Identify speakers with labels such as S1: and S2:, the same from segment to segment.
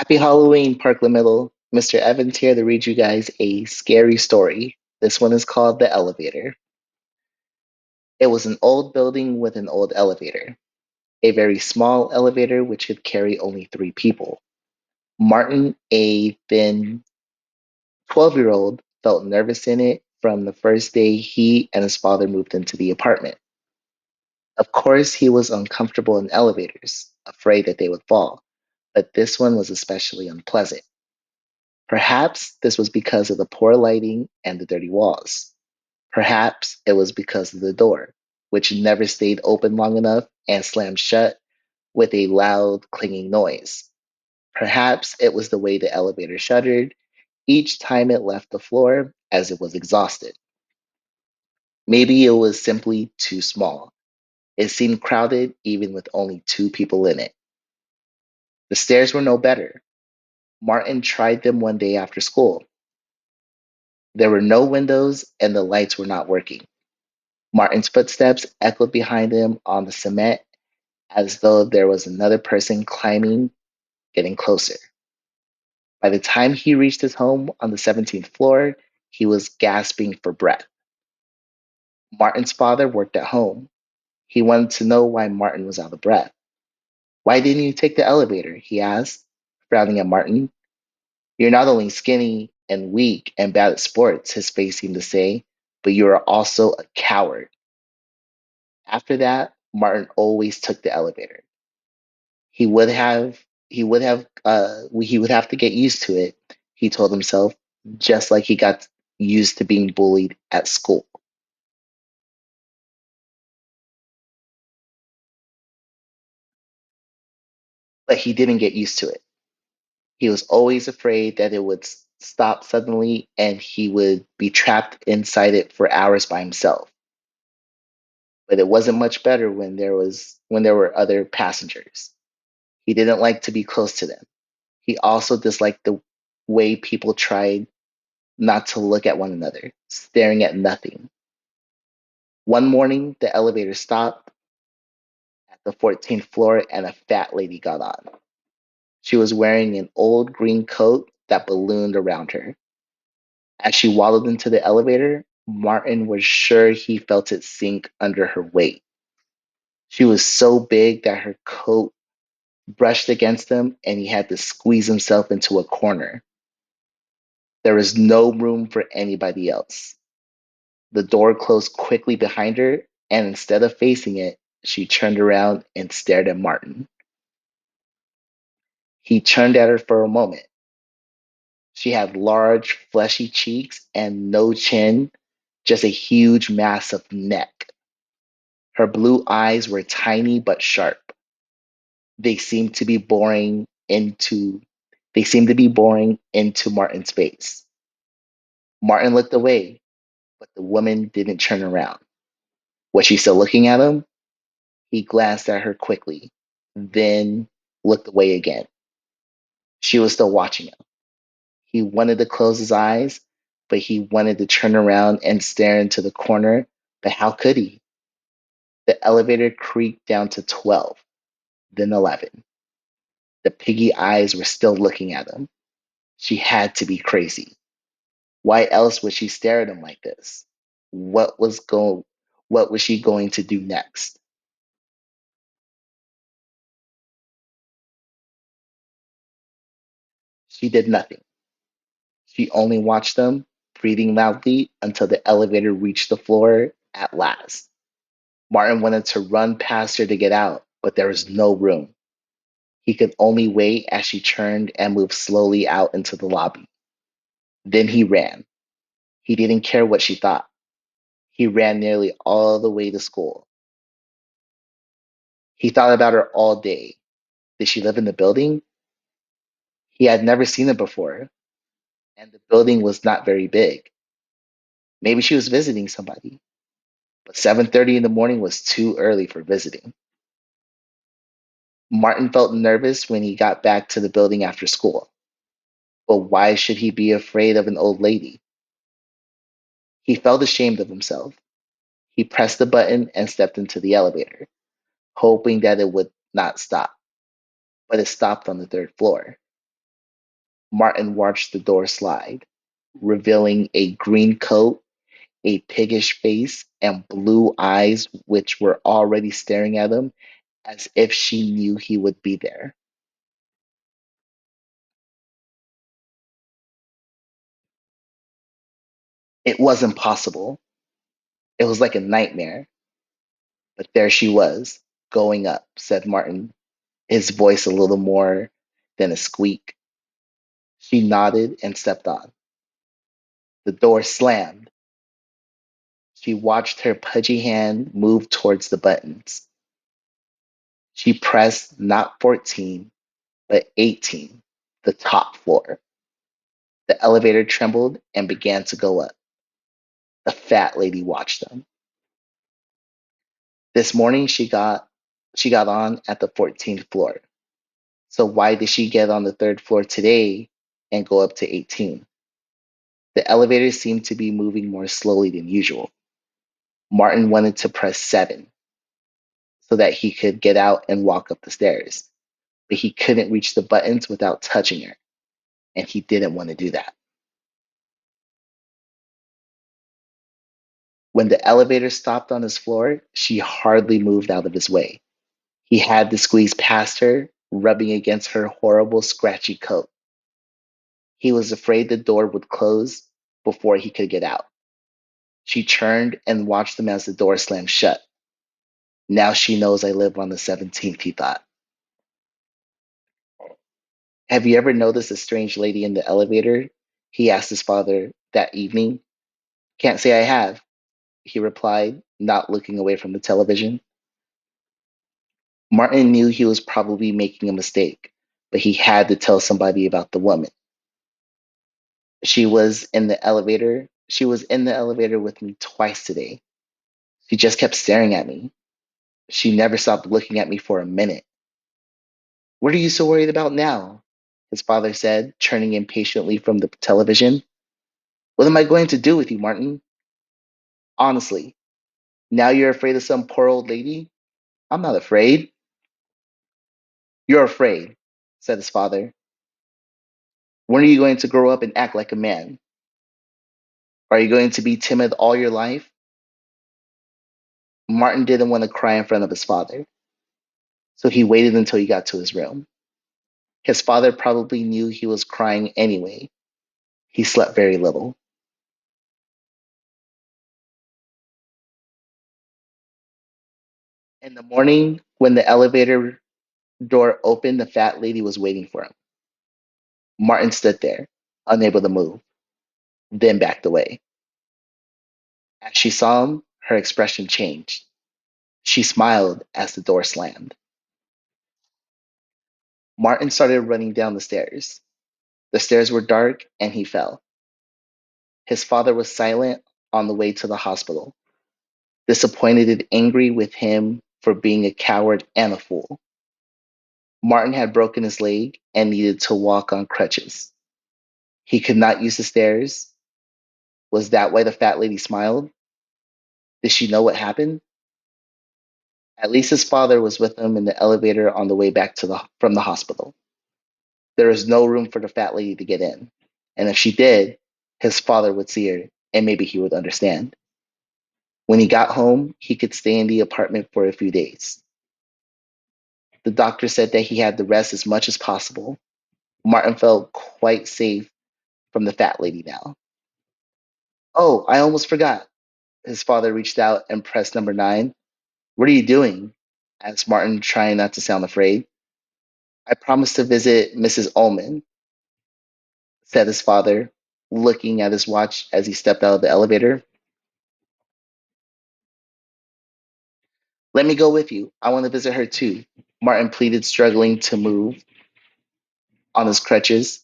S1: Happy Halloween, Parkland Middle. Mr. Evans here to read you guys a scary story. This one is called The Elevator. It was an old building with an old elevator, a very small elevator which could carry only three people. Martin, a thin 12-year-old, felt nervous in it from the first day he and his father moved into the apartment. Of course, he was uncomfortable in elevators, afraid that they would fall, but this one was especially unpleasant. Perhaps this was because of the poor lighting and the dirty walls. Perhaps it was because of the door, which never stayed open long enough and slammed shut with a loud clanging noise. Perhaps it was the way the elevator shuddered each time it left the floor as it was exhausted. Maybe it was simply too small. It seemed crowded even with only two people in it. The stairs were no better. Martin tried them one day after school. There were no windows and the lights were not working. Martin's footsteps echoed behind him on the cement as though there was another person climbing, getting closer. By the time he reached his home on the 17th floor, he was gasping for breath. Martin's father worked at home. He wanted to know why Martin was out of breath. Why didn't you take the elevator? He asked, frowning at Martin. You're not only skinny and weak and bad at sports, his face seemed to say, but you are also a coward. After that, Martin always took the elevator. He would have to get used to it, he told himself, just like he got used to being bullied at school. But he didn't get used to it. He was always afraid that it would stop suddenly and he would be trapped inside it for hours by himself. But it wasn't much better when there were other passengers. He didn't like to be close to them. He also disliked the way people tried not to look at one another, staring at nothing. One morning, the elevator stopped at the 14th floor and a fat lady got on. She was wearing an old green coat that ballooned around her. As she waddled into the elevator, Martin was sure he felt it sink under her weight. She was so big that her coat brushed against him and he had to squeeze himself into a corner. There was no room for anybody else. The door closed quickly behind her, and instead of facing it, she turned around and stared at Martin. He turned at her for a moment. She had large, fleshy cheeks and no chin, just a huge mass of neck. Her blue eyes were tiny but sharp. They seemed to be boring into they seemed to be boring into Martin's face. Martin looked away, but the woman didn't turn around. Was she still looking at him? He glanced at her quickly, then looked away again. She was still watching him. He wanted to close his eyes, but he wanted to turn around and stare into the corner, but how could he? The elevator creaked down to 12, then 11. The piggy eyes were still looking at him. She had to be crazy. Why else would she stare at him like this? What was go what was she going to do next? She did nothing. She only watched them, breathing loudly until the elevator reached the floor at last. Martin wanted to run past her to get out, but there was no room. He could only wait as she turned and moved slowly out into the lobby. Then he ran. He didn't care what she thought. He ran nearly all the way to school. He thought about her all day. Did she live in the building? He had never seen it before, and the building was not very big. Maybe she was visiting somebody, but 7:30 in the morning was too early for visiting. Martin felt nervous when he got back to the building after school. But why should he be afraid of an old lady? He felt ashamed of himself. He pressed the button and stepped into the elevator, hoping that it would not stop. But it stopped on the third floor. Martin watched the door slide, revealing a green coat, a piggish face, and blue eyes which were already staring at him as if she knew he would be there. It wasn't possible. It was like a nightmare. But there she was, going up, said Martin, his voice a little more than a squeak. She nodded and stepped on. The door slammed. She watched her pudgy hand move towards the buttons. She pressed not 14, but 18, the top floor. The elevator trembled and began to go up. The fat lady watched them. This morning she got on at the 14th floor. So why did she get on the third floor today and go up to 18? The elevator seemed to be moving more slowly than usual. Martin wanted to press 7 so that he could get out and walk up the stairs, but he couldn't reach the buttons without touching her, and he didn't want to do that. When the elevator stopped on his floor, she hardly moved out of his way. He had to squeeze past her, rubbing against her horrible, scratchy coat. He was afraid the door would close before he could get out. She turned and watched him as the door slammed shut. Now she knows I live on the 17th, he thought. Have you ever noticed a strange lady in the elevator? He asked his father that evening. Can't say I have, he replied, not looking away from the television. Martin knew he was probably making a mistake, but he had to tell somebody about the woman. She was in the elevator. She was in the elevator with me twice today. She just kept staring at me. She never stopped looking at me for a minute. What are you so worried about now? His father said, turning impatiently from the television. What am I going to do with you, Martin? Honestly, now you're afraid of some poor old lady? I'm not afraid. You're afraid, said his father. When are you going to grow up and act like a man? Are you going to be timid all your life? Martin didn't want to cry in front of his father, so he waited until he got to his room. His father probably knew he was crying anyway. He slept very little. In the morning, when the elevator door opened, the fat lady was waiting for him. Martin stood there, unable to move, then backed away. As she saw him, her expression changed. She smiled as the door slammed. Martin started running down the stairs. The stairs were dark and he fell. His father was silent on the way to the hospital, disappointed and angry with him for being a coward and a fool. Martin had broken his leg and needed to walk on crutches. He could not use the stairs. Was that why the fat lady smiled? Did she know what happened? At least his father was with him in the elevator on the way back from the hospital. There was no room for the fat lady to get in, and if she did, his father would see her and maybe he would understand. When he got home, he could stay in the apartment for a few days. The doctor said that he had to rest as much as possible. Martin felt quite safe from the fat lady now. Oh, I almost forgot. His father reached out and pressed number 9. What are you doing? Asked Martin, trying not to sound afraid. I promised to visit Mrs. Ullman, said his father, looking at his watch as he stepped out of the elevator. Let me go with you. I want to visit her too, Martin pleaded, struggling to move on his crutches,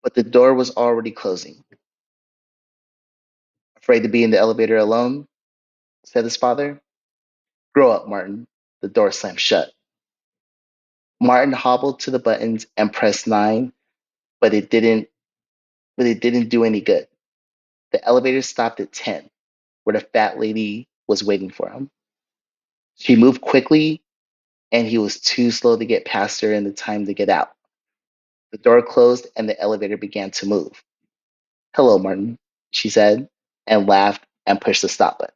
S1: but the door was already closing. Afraid to be in the elevator alone, said his father. Grow up, Martin. The door slammed shut. Martin hobbled to the buttons and pressed 9, but it didn't do any good. The elevator stopped at 10, where the fat lady was waiting for him. She moved quickly, and he was too slow to get past her in the time to get out. The door closed and the elevator began to move. Hello, Martin, she said, and laughed and pushed the stop button.